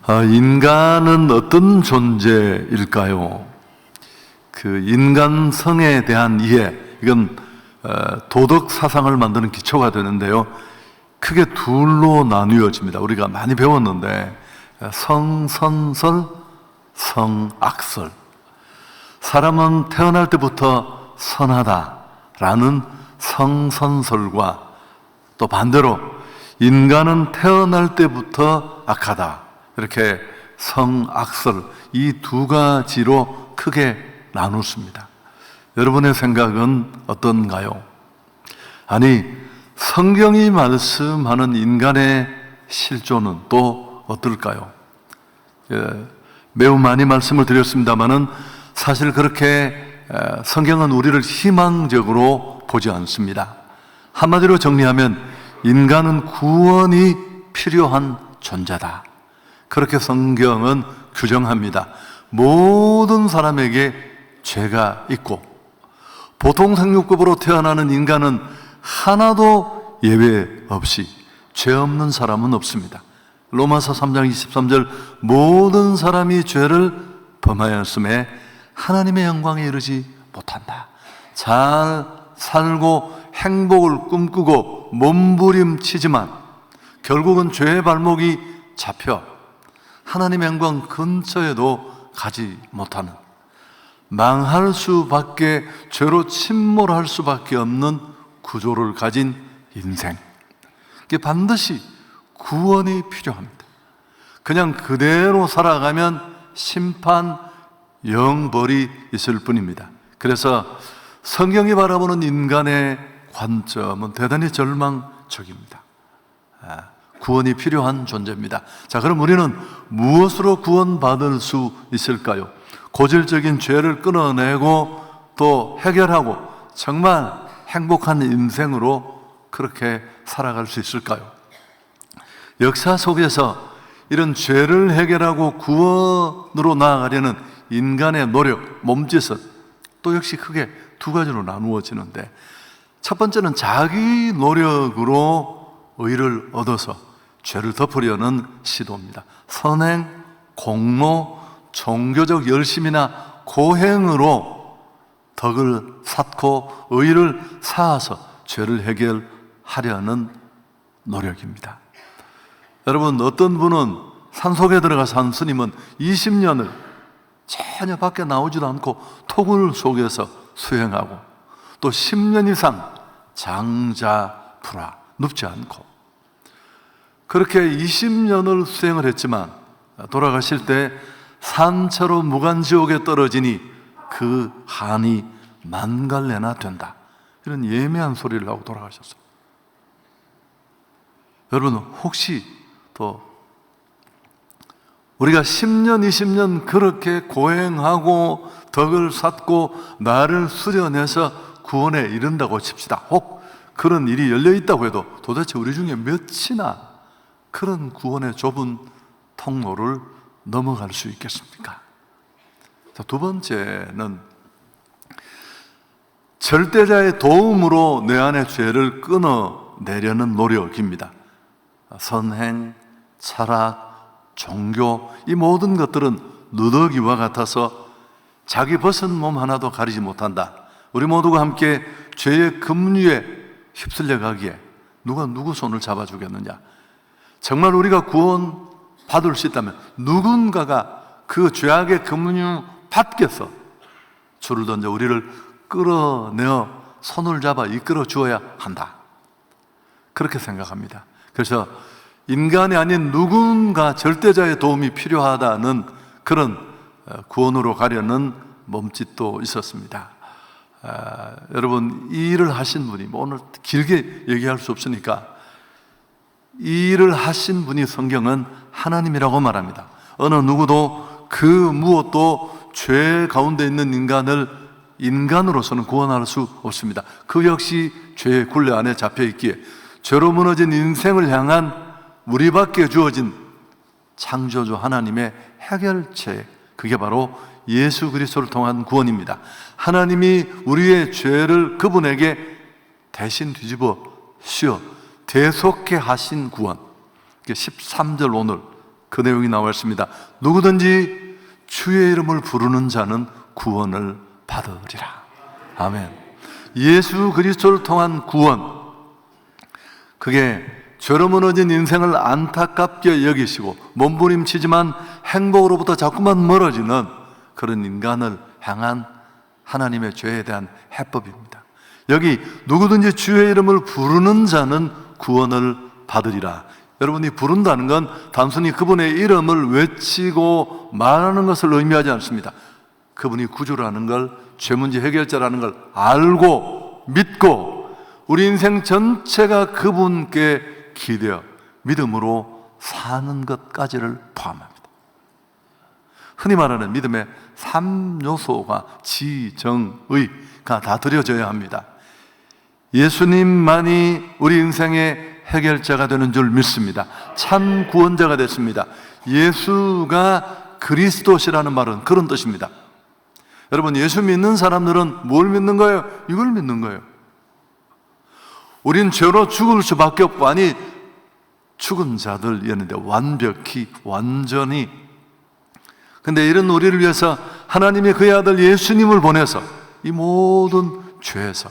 인간은 어떤 존재일까요? 그 인간성에 대한 이해, 이건 도덕 사상을 만드는 기초가 되는데요. 크게 둘로 나뉘어집니다. 우리가 많이 배웠는데 성선설, 성악설. 사람은 태어날 때부터 선하다라는 성선설과 또 반대로 인간은 태어날 때부터 악하다, 이렇게 성악설, 이 두 가지로 크게 나누습니다. 여러분의 생각은 어떤가요? 아니, 성경이 말씀하는 인간의 실존은 또 어떨까요? 매우 많이 말씀을 드렸습니다마는 사실 그렇게 성경은 우리를 희망적으로 보지 않습니다. 한마디로 정리하면 인간은 구원이 필요한 존재다, 그렇게 성경은 규정합니다. 모든 사람에게 죄가 있고 보통 생육급으로 태어나는 인간은 하나도 예외 없이 죄 없는 사람은 없습니다. 로마서 3장 23절, 모든 사람이 죄를 범하였음에 하나님의 영광에 이르지 못한다. 잘 살고 행복을 꿈꾸고 몸부림치지만 결국은 죄의 발목이 잡혀 하나님의 영광 근처에도 가지 못하는, 망할 수밖에, 죄로 침몰할 수밖에 없는 구조를 가진 인생. 이게 반드시 구원이 필요합니다. 그냥 그대로 살아가면 심판, 영벌이 있을 뿐입니다. 그래서 성경이 바라보는 인간의 관점은 대단히 절망적입니다. 구원이 필요한 존재입니다. 자, 그럼 우리는 무엇으로 구원받을 수 있을까요? 고질적인 죄를 끊어내고 또 해결하고 정말 행복한 인생으로 그렇게 살아갈 수 있을까요? 역사 속에서 이런 죄를 해결하고 구원으로 나아가려는 인간의 노력, 몸짓은 또 역시 크게 두 가지로 나누어지는데, 첫 번째는 자기 노력으로 의를 얻어서 죄를 덮으려는 시도입니다. 선행, 공로, 종교적 열심이나 고행으로 덕을 쌓고 의를 쌓아서 죄를 해결하려는 노력입니다. 여러분, 어떤 분은 산속에 들어가서 한 스님은 20년을 전혀 밖에 나오지도 않고 토굴 속에서 수행하고 또 10년 이상 장자불화, 눕지 않고 그렇게 20년을 수행을 했지만 돌아가실 때 산채로 무간지옥에 떨어지니 그 한이 만갈래나 된다, 이런 예매한 소리를 하고 돌아가셨어요. 여러분, 혹시 또 우리가 10년, 20년 그렇게 고행하고 덕을 쌓고 나를 수련해서 구원에 이른다고 칩시다. 혹 그런 일이 열려 있다고 해도 도대체 우리 중에 몇이나 그런 구원의 좁은 통로를 넘어갈 수 있겠습니까? 자, 두 번째는 절대자의 도움으로 내 안의 죄를 끊어내려는 노력입니다. 선행, 철학, 종교, 이 모든 것들은 누더기와 같아서 자기 벗은 몸 하나도 가리지 못한다. 우리 모두가 함께 죄의 급류에 휩쓸려 가기에 누가 누구 손을 잡아주겠느냐? 정말 우리가 구원 받을 수 있다면 누군가가 그 죄악의 급류 밖에서 줄을 던져 우리를 끌어내어 손을 잡아 이끌어 주어야 한다, 그렇게 생각합니다. 그래서 인간이 아닌 누군가 절대자의 도움이 필요하다는 그런 구원으로 가려는 몸짓도 있었습니다. 여러분, 이 일을 하신 분이, 오늘 길게 얘기할 수 없으니까, 이 일을 하신 분이 성경은 하나님이라고 말합니다. 어느 누구도 그 무엇도 죄 가운데 있는 인간을 인간으로서는 구원할 수 없습니다. 그 역시 죄의 굴레 안에 잡혀 있기에 죄로 무너진 인생을 향한 우리밖에 주어진 창조주 하나님의 해결책, 그게 바로 예수 그리스도를 통한 구원입니다. 하나님이 우리의 죄를 그분에게 대신 뒤집어 씌워 대속해 하신 구원. 13절 오늘 그 내용이 나와 있습니다. 누구든지 주의 이름을 부르는 자는 구원을 받으리라. 아멘. 예수 그리스도를 통한 구원, 그게 죄로 무너진 인생을 안타깝게 여기시고 몸부림치지만 행복으로부터 자꾸만 멀어지는 그런 인간을 향한 하나님의 죄에 대한 해법입니다. 여기 누구든지 주의 이름을 부르는 자는 구원을 받으리라. 여러분이 부른다는 건 단순히 그분의 이름을 외치고 말하는 것을 의미하지 않습니다. 그분이 구주라는 걸, 죄 문제 해결자라는 걸 알고 믿고 우리 인생 전체가 그분께 기대어 믿음으로 사는 것까지를 포함합니다. 흔히 말하는 믿음의 3요소가 지정의가 다 드려져야 합니다. 예수님만이 우리 인생의 해결자가 되는 줄 믿습니다. 참 구원자가 됐습니다. 예수가 그리스도시라는 말은 그런 뜻입니다. 여러분, 예수 믿는 사람들은 뭘 믿는 거예요? 이걸 믿는 거예요. 우린 죄로 죽을 수밖에 없고, 아니 죽은 자들이었는데 완벽히 완전히, 근데 이런 우리를 위해서 하나님이 그의 아들 예수님을 보내서 이 모든 죄에서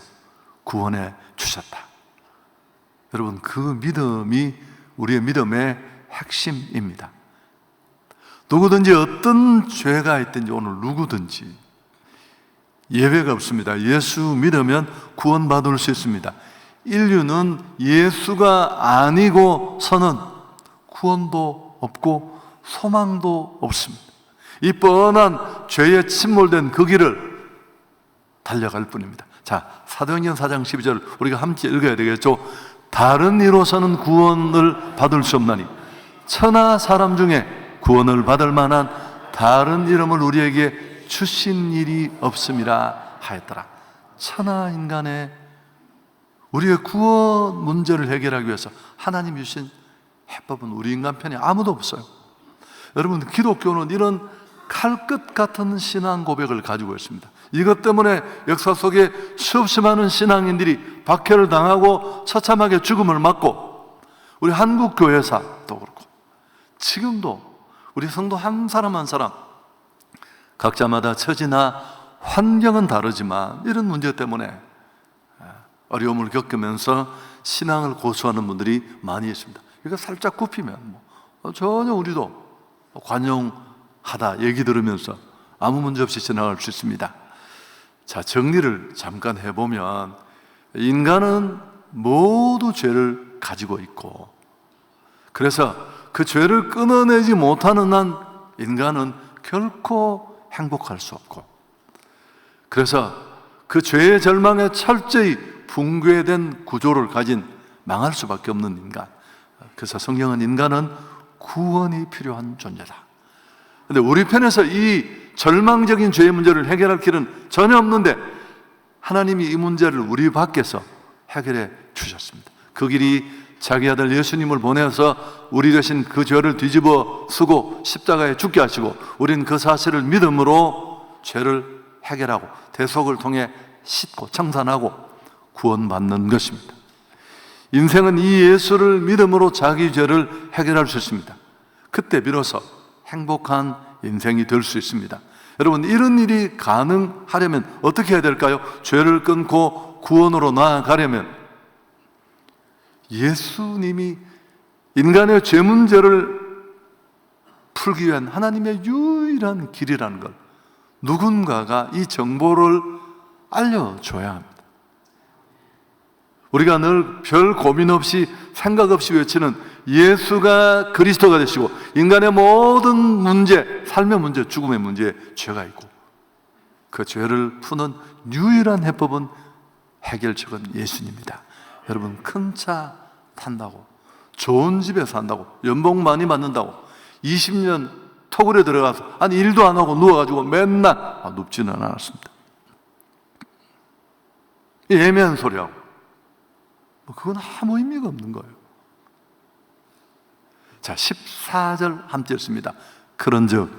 구원해 주셨다. 여러분, 그 믿음이 우리의 믿음의 핵심입니다. 누구든지 어떤 죄가 있든지, 오늘 누구든지 예외가 없습니다. 예수 믿으면 구원받을 수 있습니다. 인류는 예수가 아니고서는 구원도 없고 소망도 없습니다. 이 뻔한 죄에 침몰된 그 길을 달려갈 뿐입니다. 자, 사도행전 4장 12절 우리가 함께 읽어야 되겠죠. 다른 이로서는 구원을 받을 수 없나니 천하 사람 중에 구원을 받을 만한 다른 이름을 우리에게 주신 일이 없음이라 하였더라. 천하 인간의 우리의 구원 문제를 해결하기 위해서 하나님 주신 해법은 우리 인간 편에 아무도 없어요. 여러분, 기독교는 이런 칼끝 같은 신앙 고백을 가지고 있습니다. 이것 때문에 역사 속에 수없이 많은 신앙인들이 박해를 당하고 처참하게 죽음을 맞고, 우리 한국 교회사도 그렇고 지금도 우리 성도 한 사람 한 사람 각자마다 처지나 환경은 다르지만 이런 문제 때문에 어려움을 겪으면서 신앙을 고수하는 분들이 많이 있습니다. 이거 살짝 굽히면 전혀 우리도 관용하다 얘기 들으면서 아무 문제 없이 지나갈 수 있습니다. 자, 정리를 잠깐 해보면 인간은 모두 죄를 가지고 있고, 그래서 그 죄를 끊어내지 못하는 한 인간은 결코 행복할 수 없고, 그래서 그 죄의 절망에 철저히 붕괴된 구조를 가진 망할 수밖에 없는 인간. 그래서 성경은 인간은 구원이 필요한 존재다. 그런데 우리 편에서 이 절망적인 죄의 문제를 해결할 길은 전혀 없는데 하나님이 이 문제를 우리 밖에서 해결해 주셨습니다. 그 길이 자기 아들 예수님을 보내서 우리 대신 그 죄를 뒤집어 쓰고 십자가에 죽게 하시고, 우린 그 사실을 믿음으로 죄를 해결하고 대속을 통해 씻고 청산하고 구원받는 것입니다. 인생은 이 예수를 믿음으로 자기 죄를 해결할 수 있습니다. 그때 비로소 행복한 인생이 될 수 있습니다. 여러분, 이런 일이 가능하려면 어떻게 해야 될까요? 죄를 끊고 구원으로 나아가려면 예수님이 인간의 죄 문제를 풀기 위한 하나님의 유일한 길이라는 걸 누군가가 이 정보를 알려줘야 합니다. 우리가 늘 별 고민 없이 생각 없이 외치는 예수가 그리스도가 되시고, 인간의 모든 문제, 삶의 문제, 죽음의 문제에 죄가 있고 그 죄를 푸는 유일한 해법은 해결책은 예수님입니다. 여러분, 큰 차 탄다고, 좋은 집에 산다고, 연봉 많이 받는다고 20년 토굴에 들어가서 아니 일도 안 하고 누워가지고 맨날 눕지는 않았습니다. 애매한 소리하고 그건 아무 의미가 없는 거예요. 자, 14절 함께 읽습니다. 그런즉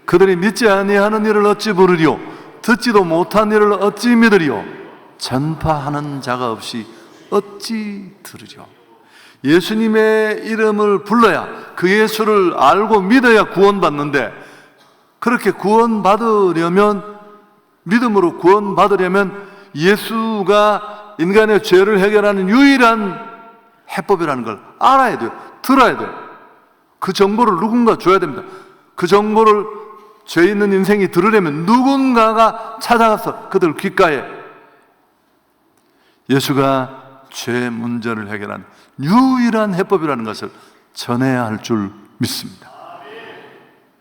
그들이 믿지 아니하는 일을 어찌 부르리요, 듣지도 못한 일을 어찌 믿으리요, 전파하는 자가 없이 어찌 들으리요. 예수님의 이름을 불러야, 그 예수를 알고 믿어야 구원받는데, 그렇게 구원받으려면, 믿음으로 구원받으려면 예수가 인간의 죄를 해결하는 유일한 해법이라는 걸 알아야 돼요. 들어야 돼요. 그 정보를 누군가 줘야 됩니다. 그 정보를 죄 있는 인생이 들으려면 누군가가 찾아가서 그들 귓가에 예수가 죄 문제를 해결하는 유일한 해법이라는 것을 전해야 할 줄 믿습니다.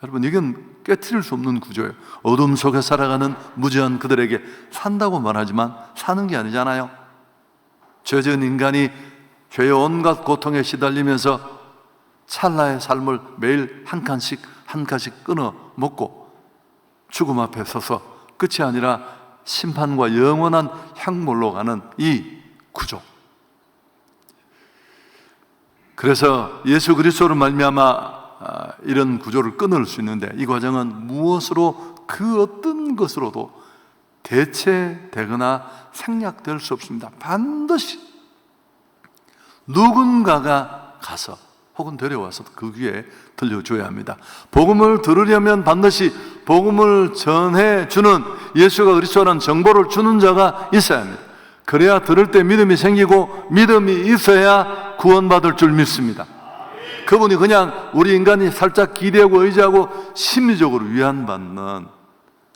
여러분, 이건 깨트릴 수 없는 구조예요. 어둠 속에 살아가는 무지한 그들에게 산다고 말하지만 사는 게 아니잖아요. 죄 지은 인간이 죄의 온갖 고통에 시달리면서 찰나의 삶을 매일 한 칸씩 끊어 먹고 죽음 앞에 서서 끝이 아니라 심판과 영원한 향물로 가는 이 구조. 그래서 예수 그리스도로 말미암아 이런 구조를 끊을 수 있는데, 이 과정은 무엇으로, 그 어떤 것으로도 대체되거나 생략될 수 없습니다. 반드시 누군가가 가서 혹은 데려와서 그 귀에 들려줘야 합니다. 복음을 들으려면 반드시 복음을 전해주는, 예수가 그리스도라는 정보를 주는 자가 있어야 합니다. 그래야 들을 때 믿음이 생기고, 믿음이 있어야 구원받을 줄 믿습니다. 그분이 그냥 우리 인간이 살짝 기대하고 의지하고 심리적으로 위안받는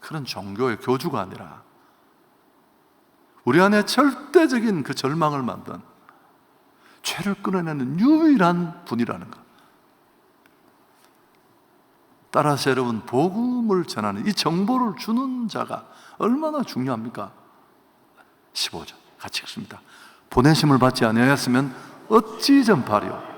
그런 종교의 교주가 아니라 우리 안에 절대적인 그 절망을 만든, 죄를 끊어내는 유일한 분이라는 것. 따라서 여러분, 복음을 전하는 이 정보를 주는 자가 얼마나 중요합니까? 15절 같이 읽습니다. 보내심을 받지 아니하였으면 어찌 전파리요?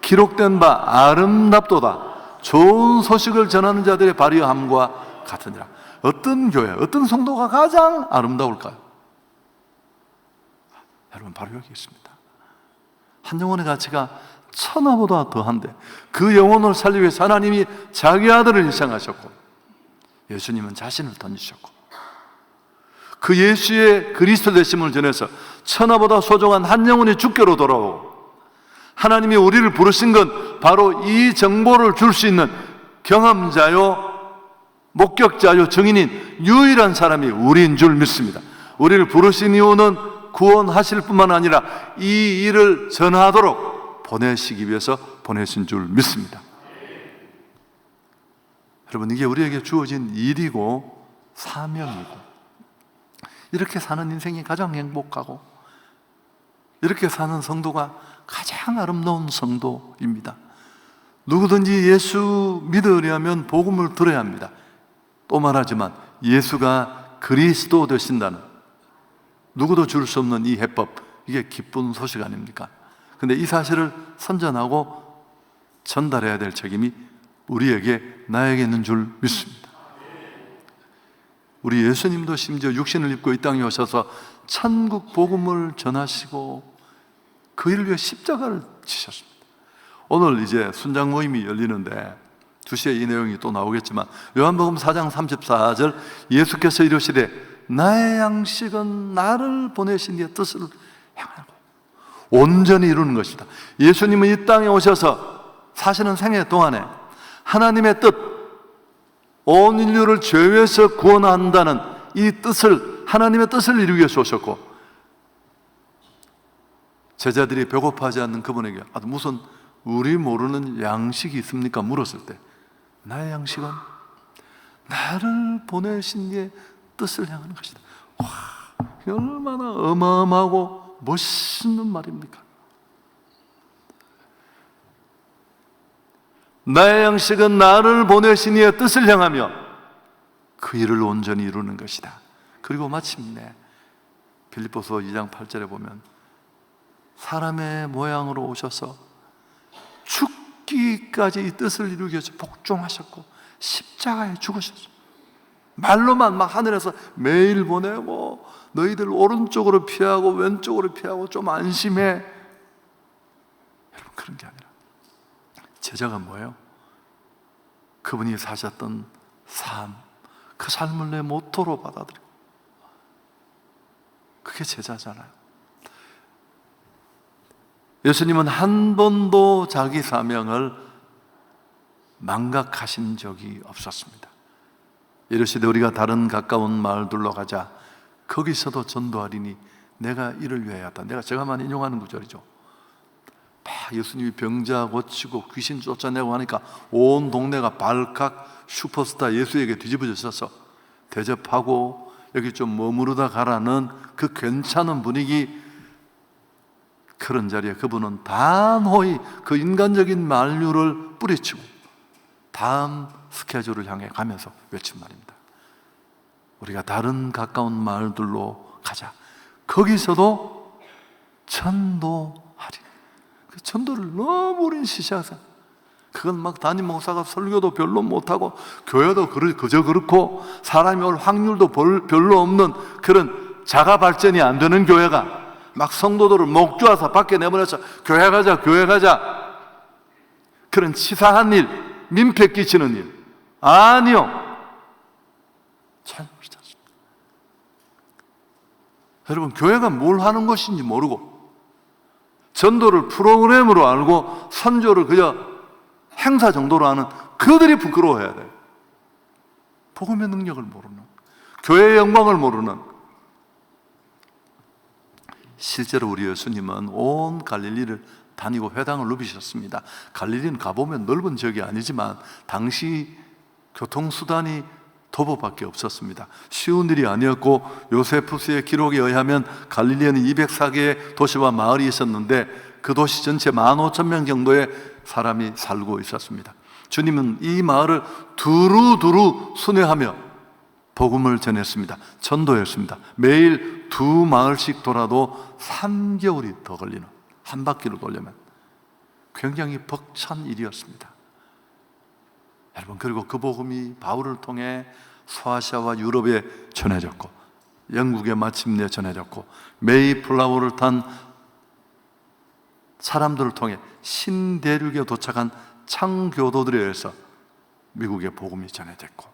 기록된 바 아름답도다. 좋은 소식을 전하는 자들의 발휘함과 같으니라. 어떤 교회, 어떤 성도가 가장 아름다울까요? 여러분, 바로 여기 있습니다. 한 영혼의 가치가 천하보다 더한데, 그 영혼을 살리기 위해서 하나님이 자기 아들을 희생하셨고, 예수님은 자신을 던지셨고, 그 예수의 그리스도 되심을 전해서 천하보다 소중한 한 영혼이 주께로 돌아오고, 하나님이 우리를 부르신 건 바로 이 정보를 줄 수 있는 경험자요, 목격자요, 증인인 유일한 사람이 우리인 줄 믿습니다. 우리를 부르신 이유는 구원하실 뿐만 아니라 이 일을 전하도록 보내시기 위해서 보내신 줄 믿습니다. 여러분, 이게 우리에게 주어진 일이고 사명이고, 이렇게 사는 인생이 가장 행복하고, 이렇게 사는 성도가 가장 아름다운 성도입니다. 누구든지 예수 믿으려면 복음을 들어야 합니다. 또 말하지만 예수가 그리스도 되신다는, 누구도 줄 수 없는 이 해법, 이게 기쁜 소식 아닙니까? 근데 이 사실을 선전하고 전달해야 될 책임이 우리에게, 나에게 있는 줄 믿습니다. 우리 예수님도 심지어 육신을 입고 이 땅에 오셔서 천국 복음을 전하시고 그 일을 위해 십자가를 지셨습니다. 오늘 이제 순장 모임이 열리는데 2시에 이 내용이 또 나오겠지만, 요한복음 4장 34절, 예수께서 이르시되 나의 양식은 나를 보내신 이의 뜻을 행하고 온전히 이루는 것이다. 예수님은 이 땅에 오셔서 사시는 생애 동안에 하나님의 뜻, 온 인류를 죄에서 구원한다는 이 뜻을, 하나님의 뜻을 이루기 위해서 오셨고, 제자들이 배고파하지 않는 그분에게 무슨 우리 모르는 양식이 있습니까? 물었을 때, 나의 양식은 나를 보내신 이의 뜻을 향하는 것이다. 와, 얼마나 어마어마하고 멋있는 말입니까? 나의 양식은 나를 보내신 이의 뜻을 향하며 그 일을 온전히 이루는 것이다. 그리고 마침내 빌립보서 2장 8절에 보면 사람의 모양으로 오셔서 죽기까지 이 뜻을 이루기 위해서 복종하셨고 십자가에 죽으셨어요. 말로만 막 하늘에서 매일 보내고 너희들 오른쪽으로 피하고 왼쪽으로 피하고 좀 안심해. 여러분, 그런 게 아니라 제자가 뭐예요? 그분이 사셨던 삶, 그 삶을 내 모토로 받아들이고, 그게 제자잖아요. 예수님은 한 번도 자기 사명을 망각하신 적이 없었습니다. 이르시되 우리가 다른 가까운 마을들로 가자. 거기서도 전도하리니 내가 이를 위하여 왔다. 제가 많이 인용하는 구절이죠. 예수님이 병자 고치고 귀신 쫓아내고 하니까 온 동네가 발칵 슈퍼스타 예수에게 뒤집어져서 대접하고 여기 좀 머무르다 가라는 그 괜찮은 분위기, 그런 자리에 그분은 단호히 그 인간적인 만류를 뿌리치고 다음 스케줄을 향해 가면서 외친 말입니다. 우리가 다른 가까운 마을들로 가자. 거기서도 전도하리. 그 전도를 너무 우린 시시하자. 그건 막 담임 목사가 설교도 별로 못하고 교회도 그저 그렇고 사람이 올 확률도 별로 없는 그런 자가 발전이 안 되는 교회가 막 성도들을 목조아서 밖에 내보내서 교회 가자 그런 치사한 일, 민폐 끼치는 일 아니요. 참 그렇지 않습니다. 여러분, 교회가 뭘 하는 것인지 모르고 전도를 프로그램으로 알고 선교를 그저 행사 정도로 하는 그들이 부끄러워해야 돼요. 복음의 능력을 모르는, 교회의 영광을 모르는. 실제로 우리 예수님은 온 갈릴리를 다니고 회당을 누비셨습니다. 갈릴리는 가보면 넓은 지역이 아니지만 당시 교통수단이 도보밖에 없었습니다. 쉬운 일이 아니었고 요세푸스의 기록에 의하면 갈릴리에는 204개의 도시와 마을이 있었는데 그 도시 전체 15,000명 정도의 사람이 살고 있었습니다. 주님은 이 마을을 두루두루 순회하며 복음을 전했습니다. 전도했습니다. 매일 2마을씩 돌아도 3개월이 더 걸리는, 한 바퀴를 돌려면 굉장히 벅찬 일이었습니다. 여러분, 그리고 그 복음이 바울을 통해 소아시아와 유럽에 전해졌고 영국에 마침내 전해졌고 메이플라워를 탄 사람들을 통해 신대륙에 도착한 창교도들에 의해서 미국의 복음이 전해졌고,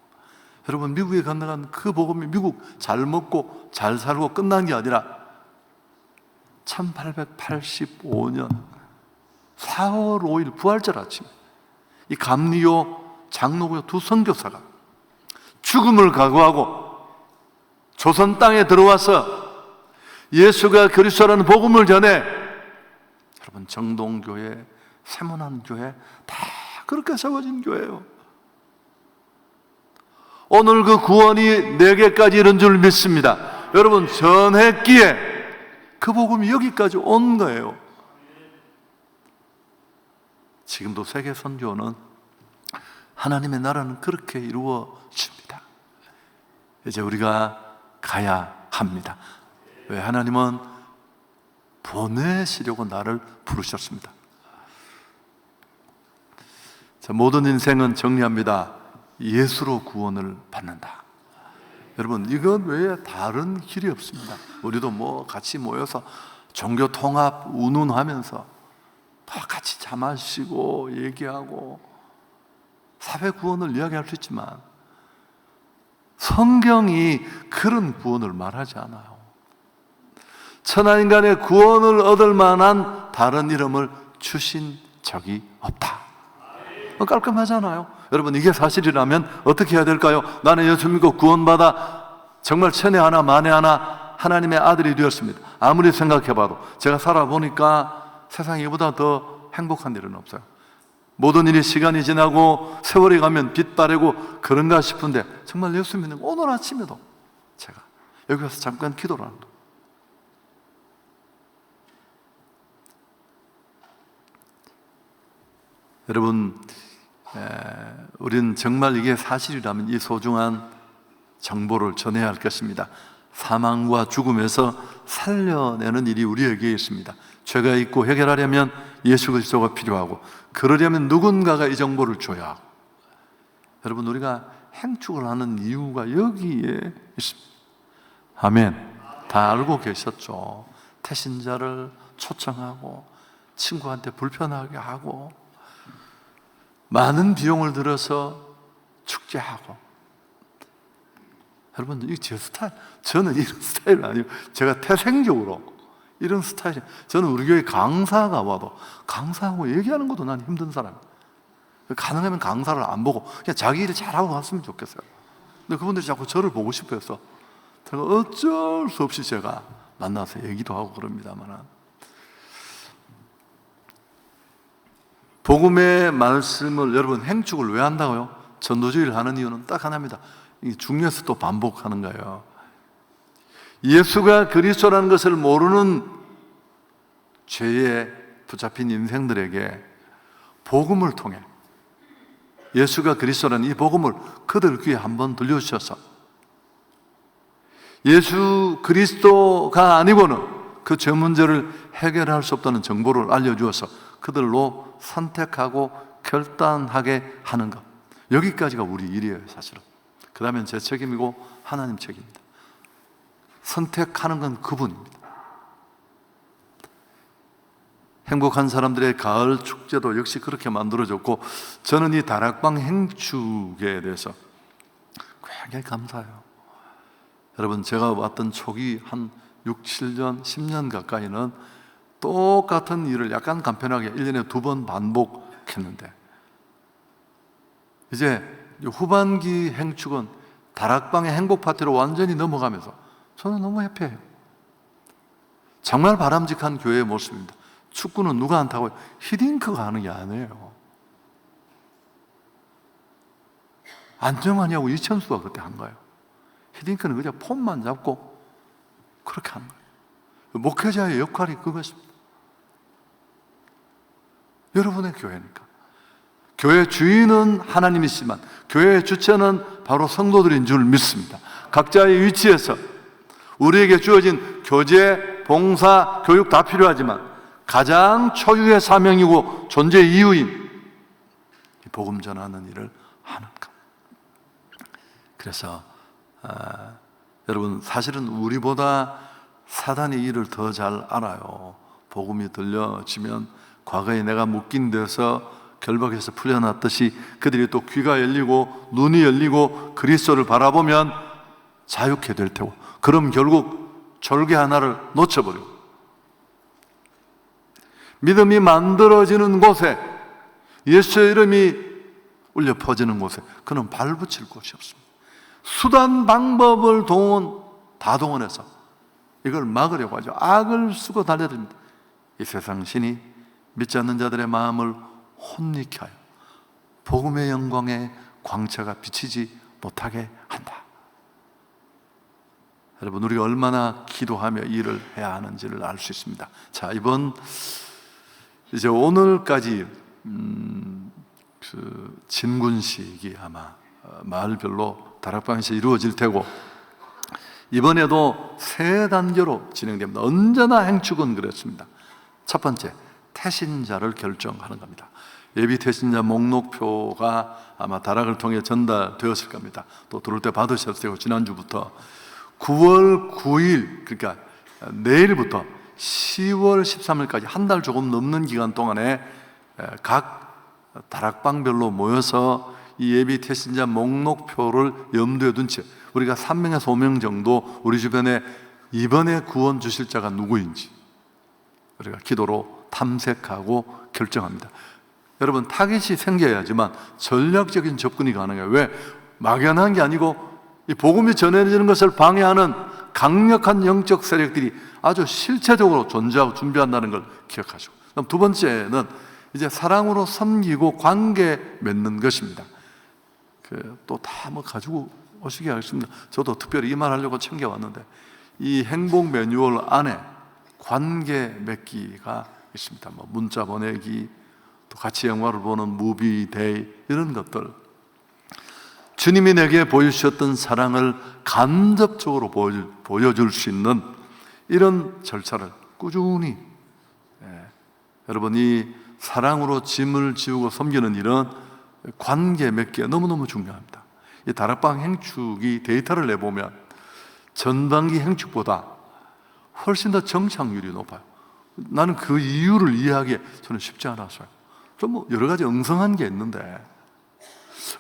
여러분, 미국에 건너간 그 복음이 미국 잘 먹고 잘 살고 끝난 게 아니라 1885년 4월 5일 부활절 아침 이 감리교 장로교 두 선교사가 죽음을 각오하고 조선 땅에 들어와서 예수가 그리스도라는 복음을 전해, 여러분, 정동교회, 세문안교회 다 그렇게 세워진 교회예요. 오늘 그 구원이 내게까지 이른 줄 믿습니다. 여러분, 전했기에 그 복음이 여기까지 온 거예요. 지금도 세계 선교는 하나님의 나라는 그렇게 이루어집니다. 이제 우리가 가야 합니다. 왜? 하나님은 보내시려고 나를 부르셨습니다. 자, 모든 인생은 정리합니다. 예수로 구원을 받는다. 여러분, 이것 외에 다른 길이 없습니다. 우리도 뭐 같이 모여서 종교 통합 운운하면서 다 같이 차 마시고 얘기하고 사회 구원을 이야기할 수 있지만 성경이 그런 구원을 말하지 않아요. 천하인간의 구원을 얻을 만한 다른 이름을 주신 적이 없다. 깔끔하잖아요. 여러분, 이게 사실이라면 어떻게 해야 될까요? 나는 예수 믿고 구원받아 정말 천에 하나 만에 하나 하나님의 아들이 되었습니다. 아무리 생각해봐도 제가 살아보니까 세상에 이보다 더 행복한 일은 없어요. 모든 일이 시간이 지나고 세월이 가면 빛 바래고 그런가 싶은데 정말 예수 믿는 오늘 아침에도 제가 여기 와서 잠깐 기도를 합니다. 여러분, 우리는 정말 이게 사실이라면 이 소중한 정보를 전해야 할 것입니다. 사망과 죽음에서 살려내는 일이 우리에게 있습니다. 죄가 있고 해결하려면 예수 그리스도가 필요하고, 그러려면 누군가가 이 정보를 줘야 하고, 여러분, 우리가 행축을 하는 이유가 여기에 있습니다. 아멘. 다 알고 계셨죠. 태신자를 초청하고 친구한테 불편하게 하고 많은 비용을 들여서 축제하고. 여러분, 이게 제 스타일, 저는 이런 스타일은 아니에요. 제가 태생적으로 이런 스타일이. 저는 우리 교회 강사가 와도 강사하고 얘기하는 것도 난 힘든 사람이에요. 가능하면 강사를 안 보고 그냥 자기 일 잘하고 갔으면 좋겠어요. 근데 그분들이 자꾸 저를 보고 싶어 해서 제가 어쩔 수 없이 제가 만나서 얘기도 하고 그럽니다만, 복음의 말씀을 여러분 행축을 왜 한다고요? 전도주의를 하는 이유는 딱 하나입니다. 이게 중요해서 또 반복하는 거예요. 예수가 그리스도라는 것을 모르는 죄에 붙잡힌 인생들에게 복음을 통해 예수가 그리스도라는 이 복음을 그들 귀에 한번 들려주셔서 예수 그리스도가 아니고는 그 죄 문제를 해결할 수 없다는 정보를 알려주어서 그들로 선택하고 결단하게 하는 것, 여기까지가 우리 일이에요. 사실은 그 다음엔 제 책임이고 하나님 책임입니다. 선택하는 건 그분입니다. 행복한 사람들의 가을 축제도 역시 그렇게 만들어졌고, 저는 이 다락방 행축에 대해서 굉장히 감사해요. 여러분, 제가 왔던 초기 한 6, 7년, 10년 가까이는 똑같은 일을 약간 간편하게 1년에 2번 반복했는데, 이제 후반기 행축은 다락방의 행복 파티로 완전히 넘어가면서 저는 너무 해피해요. 정말 바람직한 교회의 모습입니다. 축구는 누가 안 타고요? 히딩크가 하는 게 아니에요. 안정환이하고 이천수가 그때 한 거예요. 히딩크는 그냥 폼만 잡고 그렇게 한 거예요. 목회자의 역할이 그것입니다. 여러분의 교회니까. 교회 주인은 하나님이시지만 교회의 주체는 바로 성도들인 줄 믿습니다. 각자의 위치에서 우리에게 주어진 교제, 봉사, 교육 다 필요하지만 가장 초유의 사명이고 존재 이유인 복음 전하는 일을 하는 것. 그래서 여러분, 사실은 우리보다 사단이 일을 더 잘 알아요. 복음이 들려지면 과거에 내가 묶인 데서 결박해서 풀려났듯이 그들이 또 귀가 열리고 눈이 열리고 그리스도를 바라보면 자유케 될 테고, 그럼 결국 졸개 하나를 놓쳐버리고 믿음이 만들어지는 곳에, 예수의 이름이 울려 퍼지는 곳에 그는 발붙일 곳이 없습니다. 수단 방법을 다 동원해서 이걸 막으려고 하죠. 악을 쓰고 달려듭니다. 이 세상 신이 믿지 않는 자들의 마음을 혼미케 하여 복음의 영광의 광채가 비치지 못하게 한다. 여러분, 우리가 얼마나 기도하며 일을 해야 하는지를 알 수 있습니다. 자, 이제 오늘까지 그 진군식이 아마 마을별로 다락방에서 이루어질 테고, 이번에도 3단계로 진행됩니다. 언제나 행축은 그랬습니다. 첫 번째, 태신자를 결정하는 겁니다. 예비 태신자 목록표가 아마 다락을 통해 전달되었을 겁니다. 또 들어올 때 받으셨을 테고, 지난주부터 9월 9일, 그러니까 내일부터 10월 13일까지 한 달 조금 넘는 기간 동안에 각 다락방별로 모여서 이 예비 태신자 목록표를 염두에 둔 채 우리가 3명에서 5명 정도 우리 주변에 이번에 구원 주실 자가 누구인지 우리가 기도로 탐색하고 결정합니다. 여러분, 타깃이 생겨야지만 전략적인 접근이 가능해요. 왜? 막연한 게 아니고 이 복음이 전해지는 것을 방해하는 강력한 영적 세력들이 아주 실체적으로 존재하고 준비한다는 걸 기억하시고, 그럼 두 번째는 이제 사랑으로 섬기고 관계 맺는 것입니다. 또 다 가지고 오시게 하겠습니다. 저도 특별히 이 말 하려고 챙겨왔는데, 이 행복 매뉴얼 안에 관계 맺기가 있습니다. 문자 보내기, 또 같이 영화를 보는 무비 데이, 이런 것들. 주님이 내게 보여주셨던 사랑을 간접적으로 보여줄 수 있는 이런 절차를 꾸준히, 여러분, 이 사랑으로 짐을 지우고 섬기는 일은 관계 맺기가 너무너무 중요합니다. 이 다락방 행축이 데이터를 내보면 전반기 행축보다 훨씬 더 정착률이 높아요. 나는 그 이유를 이해하기에 저는 쉽지 않았어요. 좀 여러 가지 엉성한 게 있는데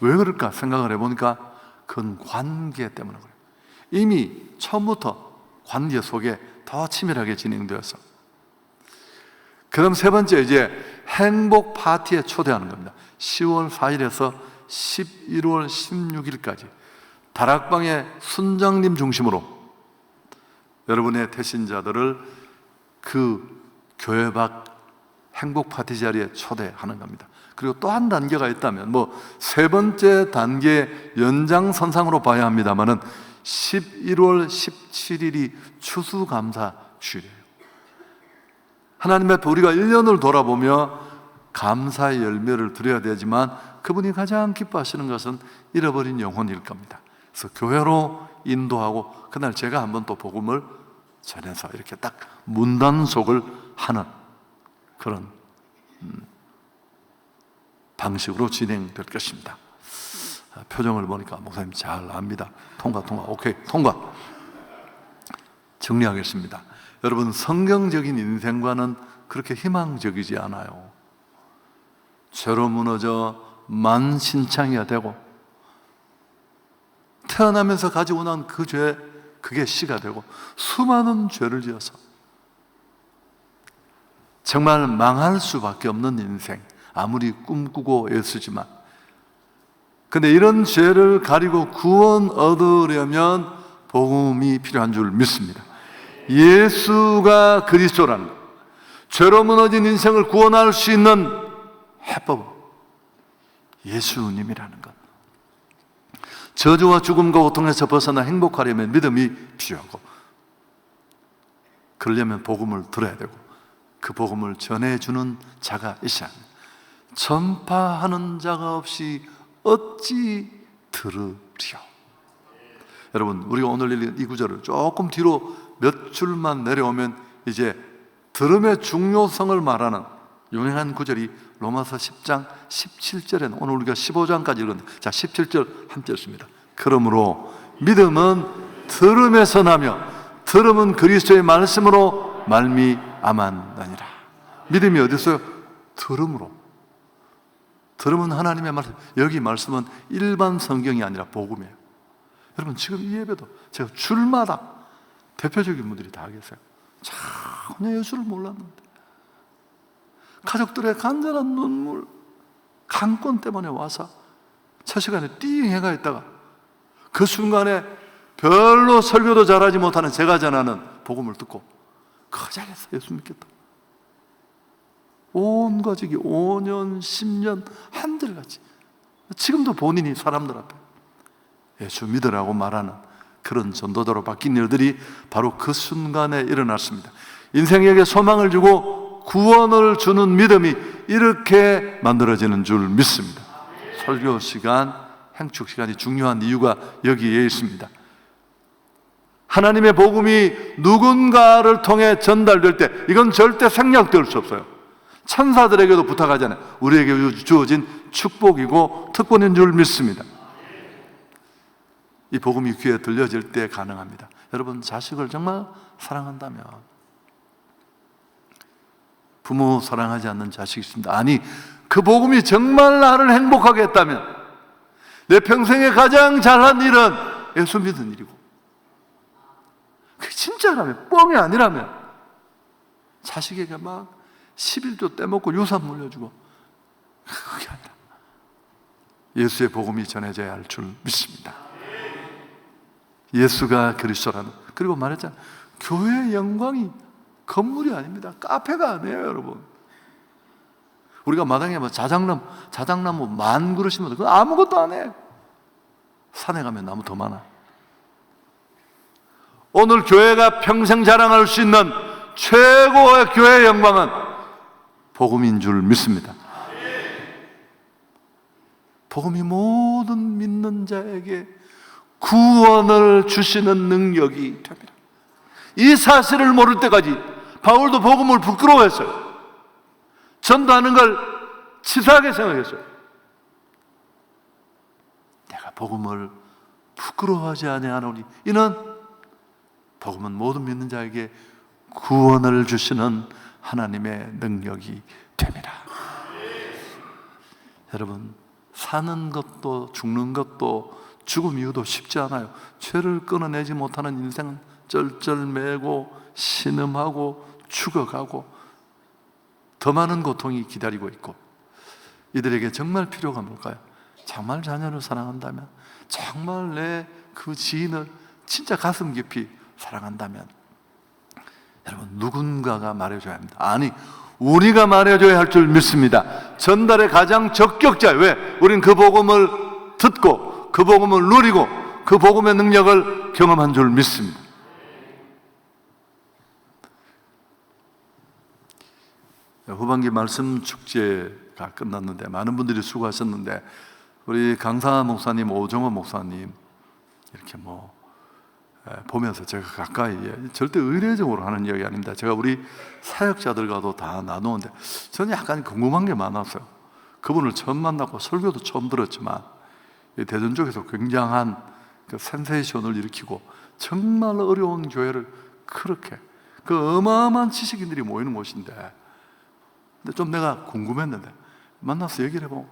왜 그럴까 생각을 해보니까 그건 관계 때문에 그래요. 이미 처음부터 관계 속에 더 치밀하게 진행되어서 그다음 세 번째, 이제 행복 파티에 초대하는 겁니다. 10월 4일에서 11월 16일까지 다락방의 순장님 중심으로 여러분의 태신자들을 그 교회 밖 행복 파티 자리에 초대하는 겁니다. 그리고 또 한 단계가 있다면, 세 번째 단계 연장선상으로 봐야 합니다만은 11월 17일이 추수감사 주일이에요. 하나님 앞에 우리가 1년을 돌아보며 감사의 열매를 드려야 되지만 그분이 가장 기뻐하시는 것은 잃어버린 영혼일 겁니다. 그래서 교회로 인도하고 그날 제가 한번 또 복음을 전해서 이렇게 딱 문단속을 하는 그런 방식으로 진행될 것입니다. 표정을 보니까 목사님 잘 압니다. 통과. 오케이, 통과. 정리하겠습니다. 여러분, 성경적인 인생과는 그렇게 희망적이지 않아요. 죄로 무너져 만신창이가 되고 태어나면서 가지고 난 그 죄, 그게 씨가 되고 수많은 죄를 지어서 정말 망할 수밖에 없는 인생, 아무리 꿈꾸고 애쓰지만. 근데 이런 죄를 가리고 구원 얻으려면 복음이 필요한 줄 믿습니다. 예수가 그리스도라는 것, 죄로 무너진 인생을 구원할 수 있는 해법은 예수님이라는 것. 저주와 죽음과 고통에서 벗어나 행복하려면 믿음이 필요하고, 그러려면 복음을 들어야 되고 그 복음을 전해주는 자가 있어야 합니다. 전파하는 자가 없이 어찌 들으리요. 여러분, 우리가 오늘 읽은 이 구절을 조금 뒤로 몇 줄만 내려오면 이제 들음의 중요성을 말하는 유명한 구절이 로마서 10장 17절에, 오늘 우리가 15장까지 읽었는데, 자, 17절 함께 읽습니다. 그러므로 믿음은 들음에서 나며 들음은 그리스도의 말씀으로 말미암았느니라. 믿음이 어디 있어요? 들음으로. 들음은 하나님의 말씀. 여기 말씀은 일반 성경이 아니라 복음이에요. 여러분, 지금 이 예배도 제가 줄마다 대표적인 분들이 다 계세요. 전혀 예수를 몰랐는데 가족들의 간절한 눈물, 강권 때문에 와서 첫 시간에 띵 해가 있다가 그 순간에 별로 설교도 잘하지 못하는 제가 전하는 복음을 듣고 그 자리에서 예수 믿겠다. 온 가족이 5년, 10년 한들같이, 지금도 본인이 사람들 앞에 예수 믿으라고 말하는 그런 전도자로 바뀐 일들이 바로 그 순간에 일어났습니다. 인생에게 소망을 주고 구원을 주는 믿음이 이렇게 만들어지는 줄 믿습니다. 설교 시간, 행축 시간이 중요한 이유가 여기에 있습니다. 하나님의 복음이 누군가를 통해 전달될 때 이건 절대 생략될 수 없어요. 천사들에게도 부탁하잖아요. 우리에게 주어진 축복이고 특권인 줄 믿습니다. 이 복음이 귀에 들려질 때 가능합니다. 여러분, 자식을 정말 사랑한다면, 부모 사랑하지 않는 자식이 있습니다. 아니, 그 복음이 정말 나를 행복하게 했다면, 내 평생에 가장 잘한 일은 예수 믿은 일이고, 그게 진짜라면, 뻥이 아니라면 자식에게 막 11조 떼먹고 유산 물려주고, 그게 아니라 예수의 복음이 전해져야 할 줄 믿습니다. 예수가 그리스도라는. 그리고 말했잖아요, 교회의 영광이 건물이 아닙니다. 카페가 아니에요, 여러분. 우리가 마당에 자작나무 10,000그루 심어도 그건 아무것도 안 해. 산에 가면 나무 더 많아. 오늘 교회가 평생 자랑할 수 있는 최고의 교회의 영광은 복음인 줄 믿습니다. 복음이 모든 믿는 자에게 구원을 주시는 능력이 됩니다. 이 사실을 모를 때까지 바울도 복음을 부끄러워했어요. 전도하는 걸 치사하게 생각했어요. 내가 복음을 부끄러워하지 아니하노니 이는 복음은 모든 믿는 자에게 구원을 주시는 하나님의 능력이 됩니다. 여러분, 사는 것도 죽는 것도 죽음 이후도 쉽지 않아요. 죄를 끊어내지 못하는 인생은 쩔쩔매고 신음하고 죽어가고, 더 많은 고통이 기다리고 있고, 이들에게 정말 필요가 뭘까요? 정말 자녀를 사랑한다면, 정말 내 그 지인을 진짜 가슴 깊이 사랑한다면, 여러분, 누군가가 말해줘야 합니다. 아니, 우리가 말해줘야 할 줄 믿습니다. 전달의 가장 적격자. 왜? 우린 그 복음을 듣고 그 복음을 누리고 그 복음의 능력을 경험한 줄 믿습니다. 후반기 말씀 축제가 끝났는데 많은 분들이 수고하셨는데, 우리 강사 목사님, 오정호 목사님 이렇게 보면서 제가 가까이, 절대 의례적으로 하는 이야기 아닙니다. 제가 우리 사역자들과도 다 나누는데 저는 약간 궁금한 게 많았어요. 그분을 처음 만났고 설교도 처음 들었지만 대전 쪽에서 굉장한 그 센세이션을 일으키고 정말 어려운 교회를 그렇게 그 어마어마한 지식인들이 모이는 곳인데, 근데 좀 내가 궁금했는데 만나서 얘기를 해보면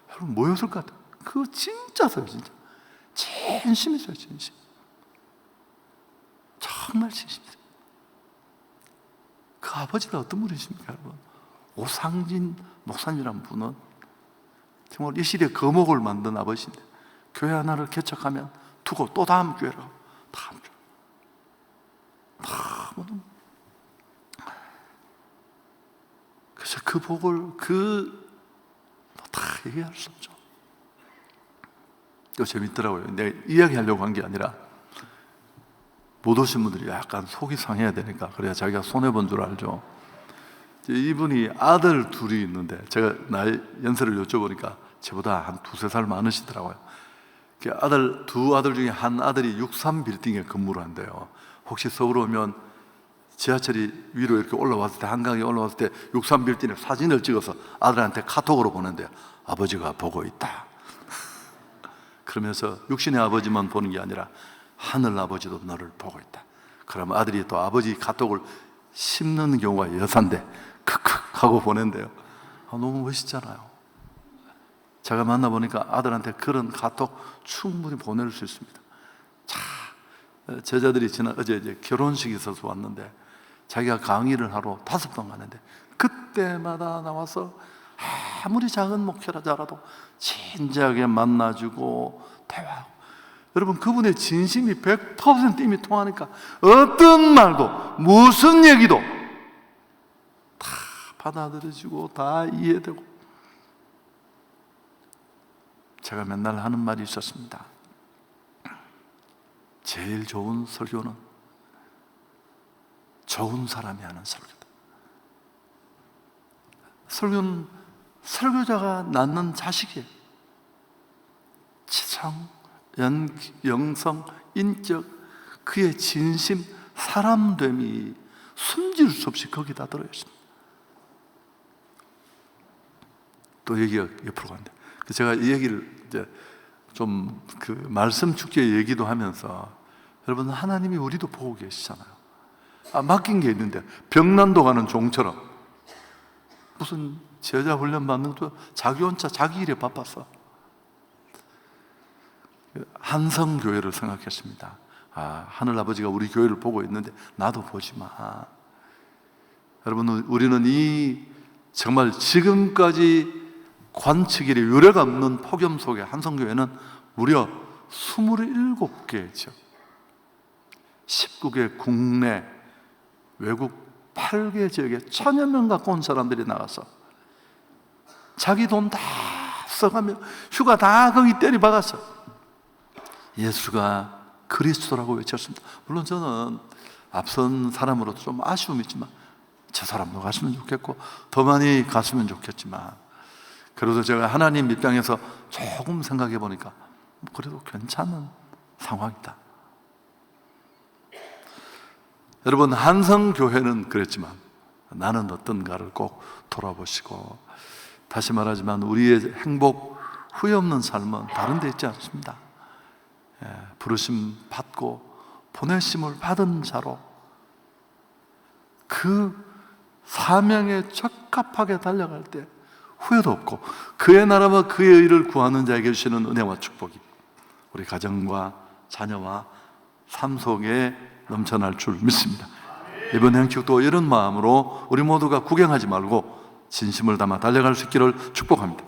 여러분 뭐였을 것 같아요? 그거 진짜서요. 진짜 진심이세요. 진심. 정말 진심이세요. 그 아버지가 어떤 분이십니까 여러분? 오상진 목사님이라는 분은 정말 이 시대에 거목을 만든 아버지인데, 교회 하나를 개척하면 두고 또 다음 교회로 다음 교회 그래서 그 복을 다 얘기할 수 없죠. 또 재밌더라고요. 내가 이야기하려고 한 게 아니라 못 오신 분들이 약간 속이 상해야 되니까, 그래야 자기가 손해본 줄 알죠. 이분이 아들 둘이 있는데 제가 나이 연세를 여쭤보니까 저보다 한 두세 살 많으시더라고요. 두 아들 중에 한 아들이 63빌딩에 근무를 한대요. 혹시 서울 오면 지하철이 위로 이렇게 올라왔을 때, 한강에 올라왔을 때 63빌딩에 사진을 찍어서 아들한테 카톡으로 보낸대요. 아버지가 보고 있다. 그러면서 육신의 아버지만 보는 게 아니라 하늘 아버지도 너를 보고 있다. 그러면 아들이 또 아버지 카톡을 씹는 경우가 여산데 크크 하고 보낸대요. 너무 멋있잖아요. 제가 만나보니까 아들한테 그런 카톡 충분히 보낼 수 있습니다. 제자들이 어제 이제 결혼식이 있어서 왔는데, 자기가 강의를 하러 5번 가는데 그때마다 나와서 아무리 작은 목회자라도 진지하게 만나주고 대화하고, 여러분 그분의 진심이 100% 이미 통하니까 어떤 말도 무슨 얘기도 다 받아들여지고 다 이해되고. 제가 맨날 하는 말이 있었습니다. 제일 좋은 설교는 좋은 사람이 하는 설교다. 설교는 설교자가 낳는 자식이에요. 지성, 영성, 인격, 그의 진심, 사람됨이 숨질 수 없이 거기다 들어있습니다. 또 얘기가 옆으로 간다. 제가 이 얘기를 이제 좀 그 말씀 축제 얘기도 하면서, 여러분 하나님이 우리도 보고 계시잖아요. 맡긴 게 있는데 병난도 가는 종처럼 무슨 제자 훈련 받는 것도 자기 혼자 자기 일에 바빴어. 한성교회를 생각했습니다. 하늘아버지가 우리 교회를 보고 있는데 나도 보지 마. 여러분, 우리는 이 정말 지금까지 관측일에 유례가 없는 폭염 속에 한성교회는 무려 27개죠. 19개 국내, 외국 8개 지역에 1000여 명 갖고 온 사람들이 나가서 자기 돈 다 써가며 휴가 다 거기 때려박아서 예수가 그리스도라고 외쳤습니다. 물론 저는 앞선 사람으로 좀 아쉬움이 있지만 저 사람도 갔으면 좋겠고 더 많이 갔으면 좋겠지만, 그래도 제가 하나님 입장에서 조금 생각해 보니까 그래도 괜찮은 상황이다. 여러분, 한성교회는 그랬지만 나는 어떤가를 꼭 돌아보시고, 다시 말하지만 우리의 행복, 후회 없는 삶은 다른 데 있지 않습니다. 부르심 받고 보내심을 받은 자로 그 사명에 적합하게 달려갈 때 후회도 없고 그의 나라와 그의 의를 구하는 자에게 주시는 은혜와 축복이 우리 가정과 자녀와 삶 속에 넘쳐날 줄 믿습니다. 이번 행축도 이런 마음으로 우리 모두가 구경하지 말고 진심을 담아 달려갈 수 있기를 축복합니다.